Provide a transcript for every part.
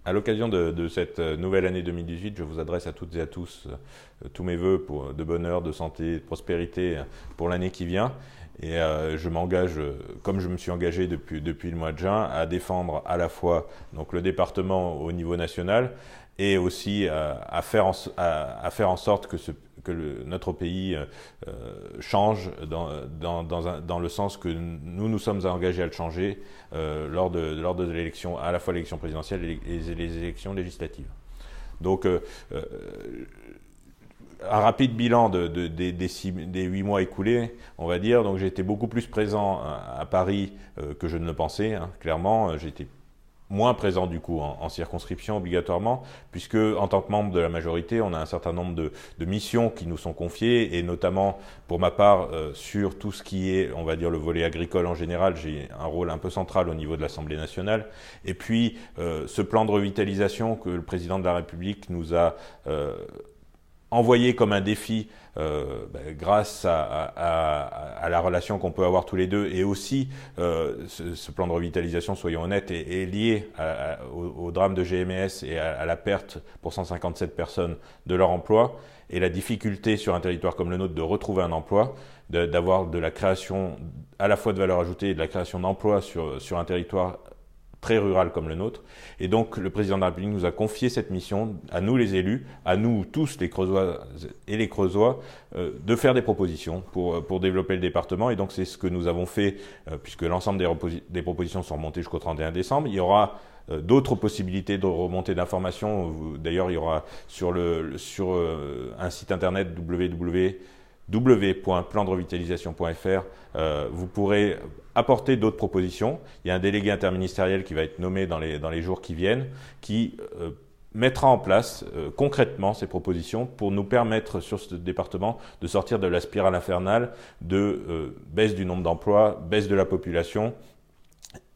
À l'occasion de cette nouvelle année 2018, je vous adresse à toutes et à tous tous mes vœux de bonheur, de santé, de prospérité pour l'année qui vient. Et je m'engage, comme je me suis engagé depuis le mois de juin, à défendre à la fois donc, le département au niveau national et aussi à faire en sorte que notre pays change dans le sens que nous sommes engagés à le changer lors de l'élection, à la fois l'élection présidentielle et les élections législatives. Donc, un rapide bilan des 8 mois écoulés, on va dire. Donc, j'ai été beaucoup plus présent à Paris que je ne le pensais, hein, clairement. J'ai été moins présent du coup en circonscription obligatoirement, puisque en tant que membre de la majorité, on a un certain nombre de missions qui nous sont confiées, et notamment pour ma part sur tout ce qui est, on va dire, le volet agricole en général, j'ai un rôle un peu central au niveau de l'Assemblée nationale. Et puis ce plan de revitalisation que le président de la République nous a envoyé comme un défi grâce à la relation qu'on peut avoir tous les deux, et aussi ce plan de revitalisation, soyons honnêtes, est lié au drame de GMS et à la perte pour 157 personnes de leur emploi, et la difficulté sur un territoire comme le nôtre de retrouver un emploi, d'avoir de la création à la fois de valeur ajoutée et de la création d'emplois sur un territoire très rural comme le nôtre. Et donc le président de la République nous a confié cette mission, à nous les élus, à nous tous les Creusois et les Creusois, de faire des propositions pour développer le département. Et donc c'est ce que nous avons fait, puisque l'ensemble des propositions sont remontées jusqu'au 31 décembre. Il y aura d'autres possibilités de remontée d'informations. D'ailleurs, il y aura sur un site internet www.plandrevitalisation.fr, vous pourrez apporter d'autres propositions. Il y a un délégué interministériel qui va être nommé dans les jours qui viennent, qui mettra en place concrètement ces propositions pour nous permettre sur ce département de sortir de la spirale infernale de baisse du nombre d'emplois, baisse de la population,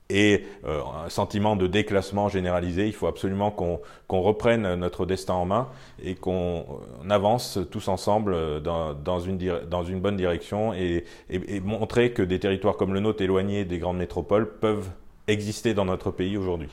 et un sentiment de déclassement généralisé. Il faut absolument qu'on reprenne notre destin en main et qu'on avance tous ensemble dans une bonne direction, et montrer que des territoires comme le nôtre, éloignés des grandes métropoles, peuvent exister dans notre pays aujourd'hui.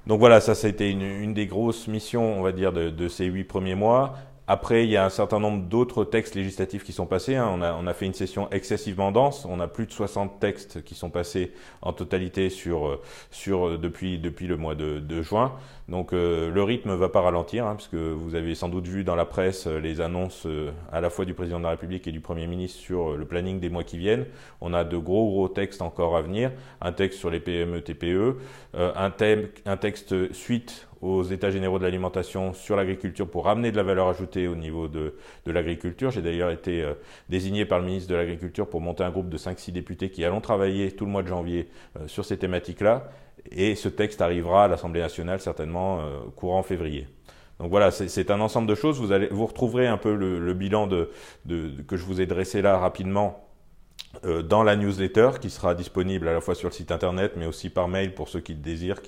Donc voilà, ça c'était une des grosses missions, on va dire, de ces 8 premiers mois. Après, il y a un certain nombre d'autres textes législatifs qui sont passés, hein. On a fait une session excessivement dense. On a plus de 60 textes qui sont passés en totalité depuis le mois de juin. Donc le rythme ne va pas ralentir, hein, parce que vous avez sans doute vu dans la presse les annonces à la fois du président de la République et du Premier ministre sur le planning des mois qui viennent. On a de gros textes encore à venir. Un texte sur les PME, TPE, un texte suite aux États généraux de l'alimentation sur l'agriculture pour ramener de la valeur ajoutée au niveau de l'agriculture. J'ai d'ailleurs été désigné par le ministre de l'Agriculture pour monter un groupe de 5-6 députés qui allons travailler tout le mois de janvier sur ces thématiques-là. Et ce texte arrivera à l'Assemblée nationale certainement courant février. Donc voilà, c'est un ensemble de choses. Vous retrouverez un peu le bilan que je vous ai dressé là rapidement dans la newsletter, qui sera disponible à la fois sur le site internet mais aussi par mail pour ceux qui le désirent.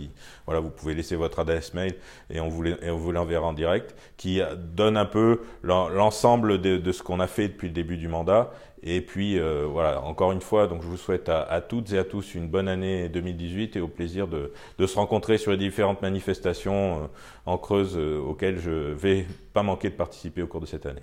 Voilà, vous pouvez laisser votre adresse mail et on vous l'enverra en direct, qui donne un peu l'ensemble de ce qu'on a fait depuis le début du mandat. Et puis voilà, encore une fois, donc je vous souhaite à toutes et à tous une bonne année 2018 et au plaisir de se rencontrer sur les différentes manifestations en Creuse auxquelles je vais pas manquer de participer au cours de cette année.